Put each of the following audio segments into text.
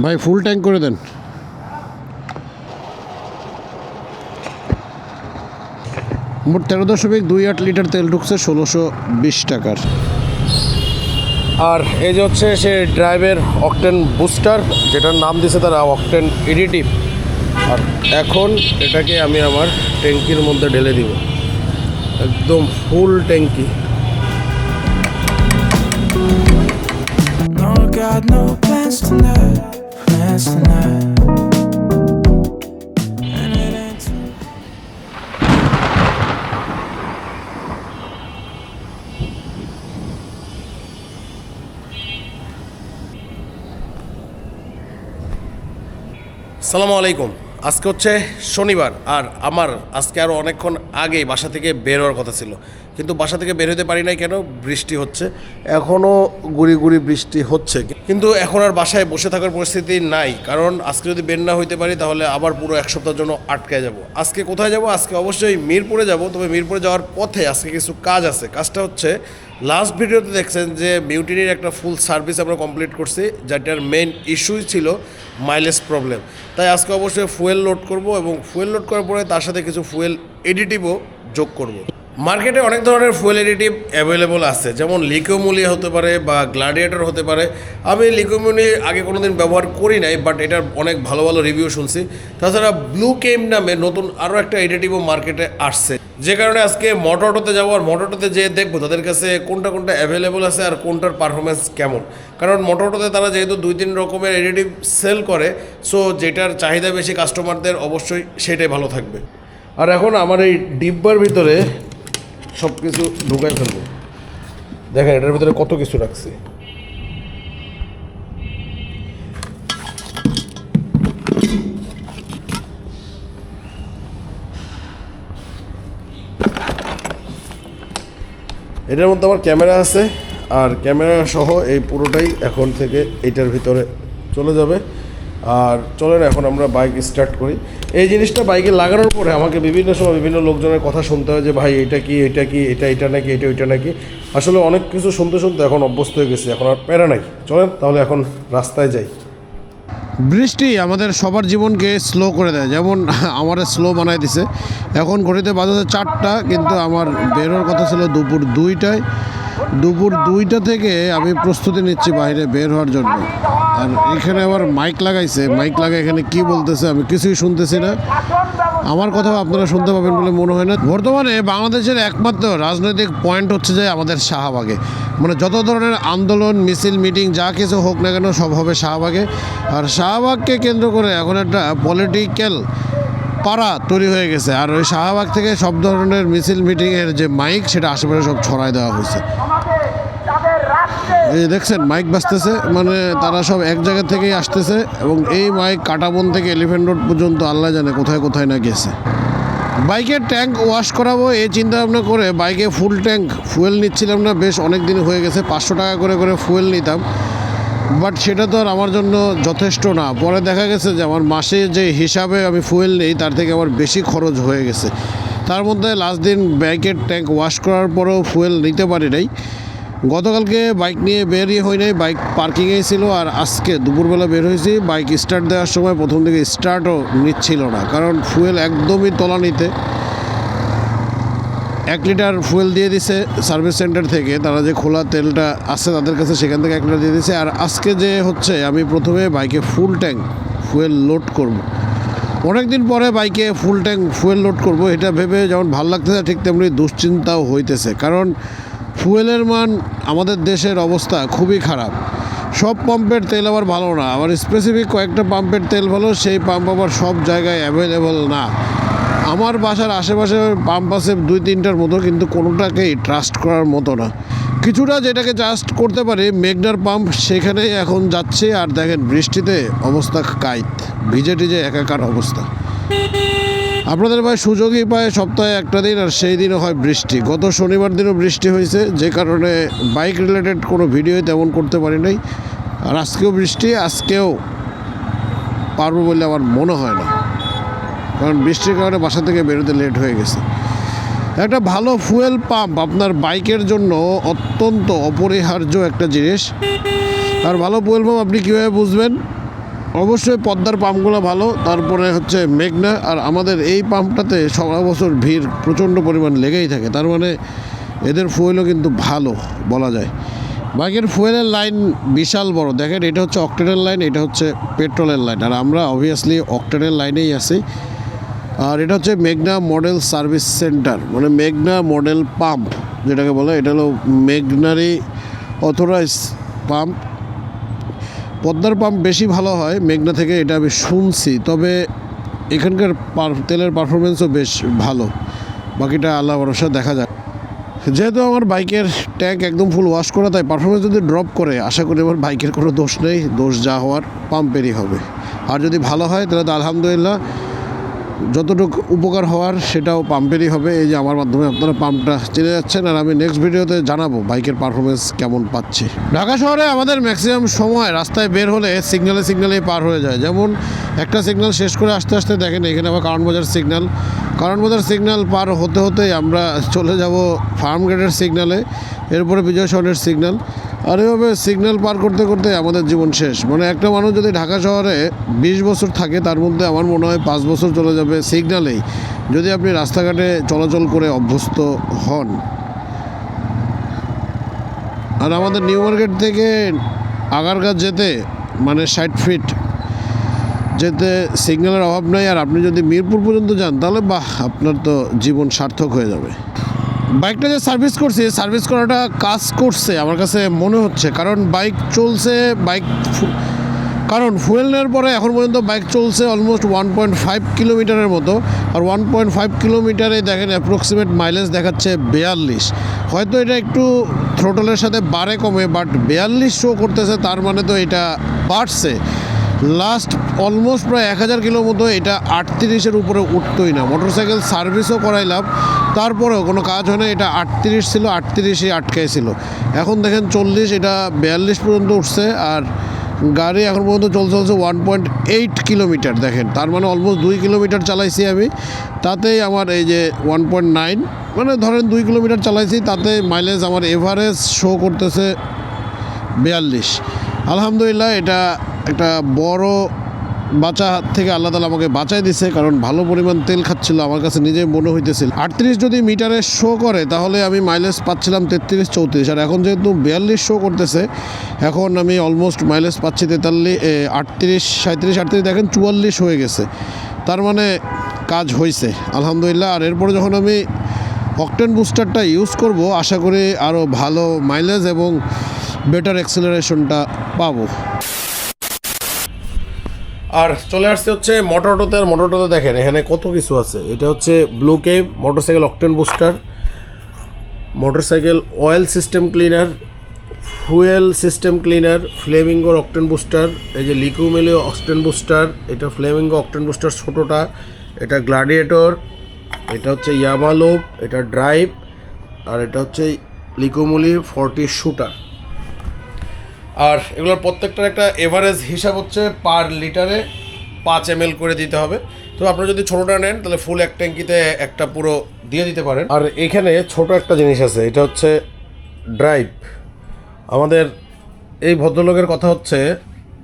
ভাই full tank করে দেন। মোট 13.28 লিটার তেল ঢুকছে 1620 টাকার। আর এই যে হচ্ছে সে ড্রাইভের অকটেন বুস্টার, যেটার নাম দিয়েছে তারা অকটেন এডিটিভ। আর এখন এটাকে আমি আমার ট্যাঙ্কির মধ্যে ঢেলে দিব, একদম ফুল ট্যাঙ্কি। No, got no plans tonight, plans tonight. And it ain't too সালামু আলাইকুম। আজকে হচ্ছে শনিবার, আর আমার আজকে আরও অনেকক্ষণ আগেই বাসা থেকে বের হওয়ার কথা ছিল, কিন্তু বাসা থেকে বের হতে পারি নাই। কেন? বৃষ্টি হচ্ছে, এখনও গুড়ি গুড়ি বৃষ্টি হচ্ছে। কিন্তু এখন আর বাসায় বসে থাকার পরিস্থিতি নাই, কারণ আজকে যদি বের না হইতে পারি তাহলে আবার পুরো এক সপ্তাহের জন্য আটকে যাব। আজকে কোথায় যাব? আজকে অবশ্যই মিরপুরে যাব। তবে মিরপুরে যাওয়ার পথে আজকে কিছু কাজ আছে। কাজটা হচ্ছে, লাস্ট ভিডিওতে দেখছেন যে মিউটিনির একটা ফুল সার্ভিস আমরা কমপ্লিট করছি, যেটার মেইন ইস্যুই ছিল মাইলেজ প্রবলেম। তাই আজকে অবশ্যই ফুয়েল লোড করব, এবং ফুয়েল লোড করার পরে তার সাথে কিছু ফুয়েল এডিটিভও যোগ করব। মার্কেটে অনেক ধরনের ফুয়েল এডিটিভ অ্যাভেলেবল আছে, যেমন লিকোমুলিয়া হতে পারে বা গ্ল্যাডিয়েটর হতে পারে। আমি লিকোমুলি আগে কোনো দিন ব্যবহার করি নাই, বাট এটার অনেক ভালো ভালো রিভিউ শুনছি। তাছাড়া ব্লু কেম নামে নতুন আরও একটা এডিটিভও মার্কেটে আসছে, যে কারণে আজকে মোটরটোতে যাবো। আর মোটরটোতে যেয়ে দেখবো তাদের কাছে কোনটা কোনটা অ্যাভেলেবল আছে আর কোনটার পারফরমেন্স কেমন। কারণ মোটরটোতে তারা যেহেতু 2-3 রকমের এডিটিভ সেল করে, সো যেটার চাহিদা বেশি কাস্টমারদের, অবশ্যই সেটাই ভালো থাকবে। আর এখন আমার এই ডিব্বার ভিতরে সব কিছু ঢুকাই ফেলবো। দেখেন এটার ভিতরে কত কিছু রাখছি। এটার মধ্যে আমার ক্যামেরা আছে, আর ক্যামেরা সহ এই পুরোটাই এখন থেকে এটার ভিতরে চলে যাবে। আর চলেন এখন আমরা বাইক স্টার্ট করি। এই জিনিসটা বাইকে লাগানোর পরে আমাকে বিভিন্ন সময় বিভিন্ন লোকজনের কথা শুনতে হয় যে ভাই এটা কি, এটা কি, এটা নাকি, এটা নাকি। আসলে অনেক কিছু শুনতে শুনতে এখন অভ্যস্ত হয়ে গেছি, এখন আর প্যারা নাই। চলেন তাহলে এখন রাস্তায় যাই। বৃষ্টি আমাদের সবার জীবনকে স্লো করে দেয়, যেমন আমার স্লো বানাই দিছে। এখন ঘড়িতে বাজাতে 4টা, কিন্তু আমার বেরোর কথা ছিল দুপুর 2টায়। দুপুর 2টা থেকে আমি প্রস্তুতি নিচ্ছি বাইরে বের হওয়ার জন্য। আর এখানে আবার মাইক লাগাইছে, মাইক লাগায় এখানে কি বলতেছে আমি কিছুই শুনতেছি না। আমার কথাও আপনারা শুনতে পাবেন বলে মনে হয় না। বর্তমানে বাংলাদেশের একমাত্র রাজনৈতিক পয়েন্ট হচ্ছে যে আমাদের শাহবাগে, মানে যত ধরনের আন্দোলন, মিছিল, মিটিং যা কিছু হোক না কেন সব হবে শাহবাগে। আর শাহবাগকে কেন্দ্র করে এখন একটা পলিটিক্যাল পাড়া তৈরি হয়ে গেছে। আর ওই শাহবাগ থেকে সব ধরনের মিছিল মিটিংয়ের যে মাইক, সেটা আশেপাশে সব ছড়াই দেওয়া হয়েছে। এই দেখছেন মাইক বাজতেছে, মানে তারা সব এক জায়গা থেকেই আসতেছে, এবং এই মাইক কাটাবন থেকে এলিফ্যান্ট রোড পর্যন্ত আল্লাহ জানে কোথায় কোথায় না গেছে। বাইকের ট্যাঙ্ক ওয়াশ করাবো এই চিন্তা ভাবনা করে বাইকে ফুল ট্যাঙ্ক ফুয়েল নিচ্ছিলাম না, বেশ অনেক দিন হয়ে গেছে। 500 টাকা করে করে ফুয়েল নিতাম, বাট সেটা তো আর আমার জন্য যথেষ্ট না। পরে দেখা গেছে যে আমার মাসে যে হিসাবে আমি ফুয়েল নিই তার থেকে আমার বেশি খরচ হয়ে গেছে। তার মধ্যে লাস্ট দিন বাইকের ট্যাঙ্ক ওয়াশ করার পরেও ফুয়েল নিতে পারি নাই। গতকালকে বাইক নিয়ে বেরিয়ে হই নাই, বাইক পার্কিংয়েই ছিল। আর আজকে দুপুরবেলা বের হয়েছি, বাইক স্টার্ট দেওয়ার সময় প্রথম দিকে স্টার্টও নিচ্ছিল না, কারণ ফুয়েল একদমই তলানিতে। 1 লিটার ফুয়েল দিয়ে দিছে সার্ভিস সেন্টার থেকে, তারা যে খোলা তেলটা আছে তাদের কাছে, সেখান থেকে 1 লিটার দিয়ে দিছে। আর আজকে যে হচ্ছে আমি প্রথমে বাইকে ফুল ট্যাঙ্ক ফুয়েল লোড করব। অনেক দিন পরে বাইকে ফুল ট্যাঙ্ক ফুয়েল লোড করব, এটা ভেবে যেমন ভালো লাগতেছে ঠিক তেমনি দুশ্চিন্তাও হইতেছে। কারণ ফুয়েলের মান আমাদের দেশের অবস্থা খুবই খারাপ। সব পাম্পের তেল আবার ভালো না, আবার স্পেসিফিক কয়েকটা পাম্পের তেল ভালো, সেই পাম্প আবার সব জায়গায় অ্যাভেলেবল না। আমার বাসার আশেপাশে পাম্প আছে 2-3টার মতো, কিন্তু কোনোটাকেই ট্রাস্ট করার মতো না। কিছুটা যেটাকে ট্রাস্ট করতে পারি মেঘনার পাম্প, সেখানেই এখন যাচ্ছে। আর দেখেন বৃষ্টিতে অবস্থা কাইত, ভিজে টিজে একাকার অবস্থা। আপনাদের ভাই সুযোগই পায় সপ্তাহে একটা দিন, আর সেই দিনও হয় বৃষ্টি। গত শনিবার দিনও বৃষ্টি হয়েছে, যে কারণে বাইক রিলেটেড কোনো ভিডিও তেমন করতে পারি নাই। আর আজকেও বৃষ্টি, আজকেও পারবো বলে আমার মনে হয় না, কারণ বৃষ্টির কারণে বাসা থেকে বেরোতে লেট হয়ে গেছে। একটা ভালো ফুয়েল পাম্প আপনার বাইকের জন্য অত্যন্ত অপরিহার্য একটা জিনিস। আর ভালো ফুয়েল পাম্প আপনি কীভাবে বুঝবেন? অবশ্যই পদ্মার পাম্পগুলো ভালো, তারপরে হচ্ছে মেঘনা। আর আমাদের এই পাম্পটাতে সারা বছর ভিড় প্রচণ্ড পরিমাণ লেগেই থাকে, তার মানে এদের ফুয়েলও কিন্তু ভালো বলা যায়। বাইকের ফুয়েলের লাইন বিশাল বড়, দেখেন এটা হচ্ছে অক্টেনের লাইন, এটা হচ্ছে পেট্রোলের লাইন, আর আমরা অবভিয়াসলি অক্টেনের লাইনেই আছি। আর এটা হচ্ছে মেঘনা মডেল সার্ভিস সেন্টার, মানে মেঘনা মডেল পাম্প যেটাকে বলে, এটা হলো মেঘনারই অথরাইজ পাম্প। পদ্মার পাম্প বেশি ভালো হয় মেঘনা থেকে, এটা আমি শুনছি, তবে এখানকার তেলের পারফরমেন্সও বেশ ভালো, বাকিটা আল্লাহ ভরসা দেখা যায়। যেহেতু আমার বাইকের ট্যাঙ্ক একদম ফুল ওয়াশ করা, তাই পারফরমেন্স যদি ড্রপ করে আশা করি আমার বাইকের কোনো দোষ নেই, দোষ যা হওয়ার পাম্পেরই হবে। আর যদি ভালো হয় তাহলে তো আলহামদুলিল্লাহ, যতটুকু উপকার হওয়ার সেটাও পাম্পেরই হবে। এই যে আমার মাধ্যমে আপনারা পাম্পটা চিনে যাচ্ছেন, আর আমি নেক্সট ভিডিওতে জানাবো বাইকের পারফরমেন্স কেমন পাচ্ছি। ঢাকা শহরে আমাদের ম্যাক্সিমাম সময় রাস্তায় বের হলে সিগনালেই পার হয়ে যায়। যেমন একটা সিগন্যাল শেষ করে আস্তে আস্তে দেখেন এখানে আবার কারণ বাজার সিগন্যাল পার হতে হতেই আমরা চলে যাব ফার্ম গেটের সিগন্যালে, এরপরে বিজয় সরণের সিগন্যাল, আর এভাবে সিগন্যাল পার করতে করতে আমাদের জীবন শেষ। মানে একটা মানুষ যদি ঢাকা শহরে 20 বছর থাকে, তার মধ্যে আমার মনে হয় 5 বছর চলে যাবে সিগন্যালেই, যদি আপনি রাস্তাঘাটে চলাচল করে অভ্যস্ত হন। আর আমাদের নিউ মার্কেট থেকে আগারগাঁ যেতে মানে 60 ফিট যেতে সিগন্যালের অভাব নেই। আর আপনি যদি মিরপুর পর্যন্ত যান তাহলে বাহ, আপনার তো জীবন সার্থক হয়ে যাবে। বাইকটা যে সার্ভিস করাটা কাজ করছে আমার কাছে মনে হচ্ছে, কারণ বাইক চলছে, কারণ ফুয়েল নেওয়ার পরে এখন পর্যন্ত বাইক চলছে অলমোস্ট 1.5 কিলোমিটারের মতো। আর 1.5 কিলোমিটারে দেখেন অ্যাপ্রক্সিমেট মাইলেজ দেখাচ্ছে 42। হয়তো এটা একটু থ্রোটলের সাথে বাড়ে কমে, বাট 42 শো করতেছে, তার মানে তো এটা বাড়ছে। লাস্ট অলমোস্ট প্রায় 1000 কিলো মতো এটা 38-এর উপরে উঠতোই না। মোটরসাইকেল সার্ভিসও করাইলাম, তারপরেও কোনো কাজ হয় না। এটা 38 ছিল, 38-এ আটকাইছিল। এখন দেখেন 40, এটা 42 পর্যন্ত উঠছে। আর গাড়ি এখন পর্যন্ত চলছে 1.8 কিলোমিটার, দেখেন তার মানে অলমোস্ট 2 কিলোমিটার চালাইছি আমি, তাতেই আমার এই যে 1.9, মানে ধরেন 2 কিলোমিটার চালাইছি, তাতে মাইলেজ আমার এভারেজ শো করতেছে 42। আলহামদুলিল্লাহ, এটা একটা বড় বাঁচা থেকে আল্লাহ তাআলা আমাকে বাঁচাই দিছে, কারণ ভালো পরিমাণ তেল খাচ্ছিল আমার কাছে নিজে মনে হইতেছিল। 38 যদি মিটারে শো করে তাহলে আমি মাইলেজ পাচ্ছিলাম 33-34, আর এখন যেহেতু 42 শো করতেছে, এখন আমি অলমোস্ট মাইলেজ পাচ্ছি 38, দেখেন 44 হয়ে গেছে, তার মানে কাজ হয়েছে আলহামদুলিল্লাহ। আর এরপরে যখন আমি অকটেন বুস্টারটা ইউজ করব, আশা করি আরও ভালো মাইলেজ এবং বেটার অ্যাক্সেলারেশনটা পাবো। আর চলে আসছে হচ্ছে মোটরটোতে। আর মোটরটোতে দেখেন এখানে কত কিছু আছে। এটা হচ্ছে blue cave motorcycle octane booster, motorcycle oil system cleaner, fuel system cleaner, ফ্লেমিঙ্গোর অকটেন বুস্টার, এই যে লিকুমিলি অকটেন বুস্টার, এটা ফ্লেমিঙ্গো অকটেন বুস্টার ছোটোটা, এটা গ্লাডিয়েটর, এটা হচ্ছে ইয়ামালোভ, এটা ড্রাইভ, আর এটা হচ্ছে লিকুমিলি 40 শুটার। আর এগুলোর প্রত্যেকটার একটা এভারেজ হিসাব হচ্ছে পার লিটারে 5 ml করে দিতে হবে। তো আপনারা যদি ছোটোটা নেন তাহলে ফুল এক ট্যাঙ্কিতে একটা পুরো দিয়ে দিতে পারেন। আর এখানে ছোট একটা জিনিস আছে, এটা হচ্ছে ড্রাইভ। আমাদের এই ভদ্রলোকের কথা হচ্ছে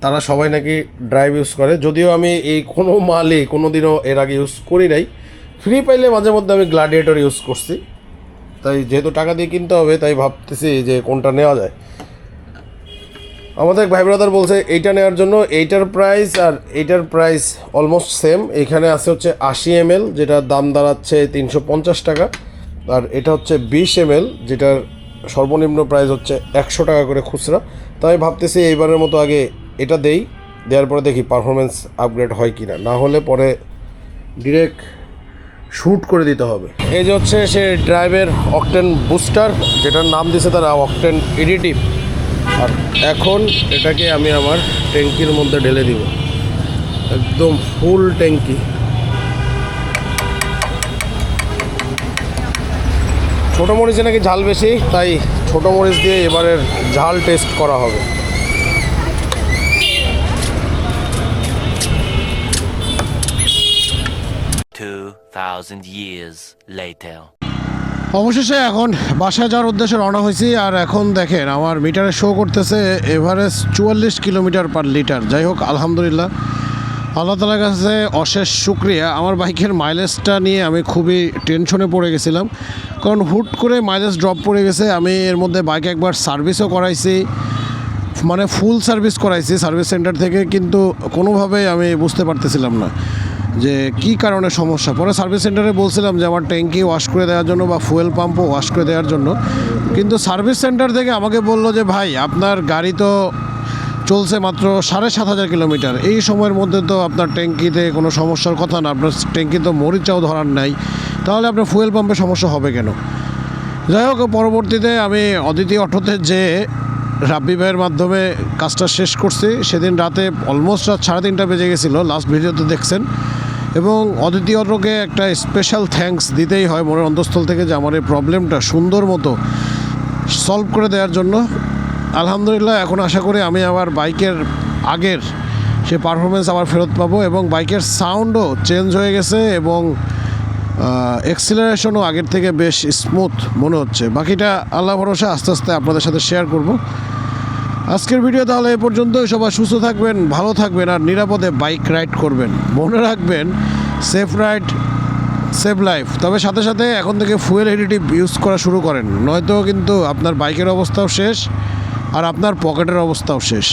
তারা সবাই নাকি ড্রাইভ ইউজ করে, যদিও আমি এই কোনো মালই কোনো দিনও এর আগে ইউজ করি নাই। ফ্রি পাইলে মাঝে মধ্যে আমি গ্লাডিয়েটর ইউজ করছি, তাই যেহেতু টাকা দিয়ে কিনতে হবে তাই ভাবতেছি যে কোনটা নেওয়া যায়। আমাদের ভাই ব্রাদার বলছে এইটা নেওয়ার জন্য, এইটার প্রাইস আর এইটার প্রাইস অলমোস্ট সেম। এইখানে আছে হচ্ছে 80 ml, যেটার দাম দাঁড়াচ্ছে 350 টাকা, আর এটা হচ্ছে 20 ml, যেটার সর্বনিম্ন প্রাইস হচ্ছে 100 টাকা করে খুচরা। তাই আমি ভাবতেছি এইবারের মতো আগে এটা দেওয়ার পরে দেখি পারফরমেন্স আপগ্রেড হয় কি না, না হলে পরে ডিরেক্ট শ্যুট করে দিতে হবে। এই যে হচ্ছে সে ড্রাইভের অকটেন বুস্টার, যেটার নাম দিয়েছে তারা অকটেন এডিটিভ। আর এখন এটাকে আমি আমার ট্যাঙ্কির মধ্যে ঢেলে দিব, একদম ফুল ট্যাঙ্কি। ছোটো মরিচে নাকি ঝাল বেশি, তাই ছোটো মরিচ দিয়ে এবারের ঝাল টেস্ট করা হবে। Two 2,000 years later. অবশেষে এখন বাসায় যাওয়ার উদ্দেশ্যে রওনা হয়েছি। আর এখন দেখেন আমার মিটারে শো করতেছে এভারেজ 44 কিলোমিটার পার লিটার। যাই হোক, আলহামদুলিল্লাহ, আল্লাহ তালার কাছে অশেষ শুক্রিয়া। আমার বাইকের মাইলেজটা নিয়ে আমি খুবই টেনশনে পড়ে গেছিলাম, কারণ হুট করে মাইলেজ ড্রপ পড়ে গেছে। আমি এর মধ্যে বাইক একবার সার্ভিসও করাইছি, মানে ফুল সার্ভিস করাইছি সার্ভিস সেন্টার থেকে, কিন্তু কোনোভাবেই আমি বুঝতে পারতেছিলাম না যে কী কারণে সমস্যা। পরে সার্ভিস সেন্টারে বলছিলাম যে আমার ট্যাঙ্কি ওয়াশ করে দেওয়ার জন্য বা ফুয়েল পাম্পও ওয়াশ করে দেওয়ার জন্য, কিন্তু সার্ভিস সেন্টার থেকে আমাকে বললো যে ভাই, আপনার গাড়ি তো চলছে মাত্র 7,500 কিলোমিটার, এই সময়ের মধ্যে তো আপনার ট্যাঙ্কিতে কোনো সমস্যার কথা না, আপনার ট্যাঙ্কি তো মরিচাও ধরার নাই, তাহলে আপনার ফুয়েল পাম্পে সমস্যা হবে কেন। যাই হোক, পরবর্তীতে আমি অদিতি অটোতে যে রাব্বি ভাইয়ের মাধ্যমে কাজটা শেষ করছি। সেদিন রাতে অলমোস্ট রাত 3:30 বেজে গেছিলো, লাস্ট ভিডিওতে দেখছেন। এবং অদিতি অটোকে একটা স্পেশাল থ্যাঙ্কস দিতেই হয় মনের অন্তঃস্থল থেকে, যে আমার এই প্রবলেমটা সুন্দর মতো সলভ করে দেওয়ার জন্য। আলহামদুলিল্লাহ, এখন আশা করি আমি আমার বাইকের আগের সে পারফরমেন্স আবার ফেরত পাবো, এবং বাইকের সাউন্ডও চেঞ্জ হয়ে গেছে, এবং এক্সিলারেশনও আগের থেকে বেশ স্মুথ মনে হচ্ছে। বাকিটা আল্লাহ ভরসা, আস্তে আস্তে আপনাদের সাথে শেয়ার করব। আজকের ভিডিও তাহলে এ পর্যন্তই। সবাই সুস্থ থাকবেন, ভালো থাকবেন, আর নিরাপদে বাইক রাইড করবেন। মনে রাখবেন, সেফ রাইড সেভ লাইফ। তবে সাথে সাথে এখন থেকে ফুয়েল এডিটিভ ইউজ করা শুরু করেন, নয়তো কিন্তু আপনার বাইকের অবস্থাও শেষ আর আপনার পকেটের অবস্থাও শেষ।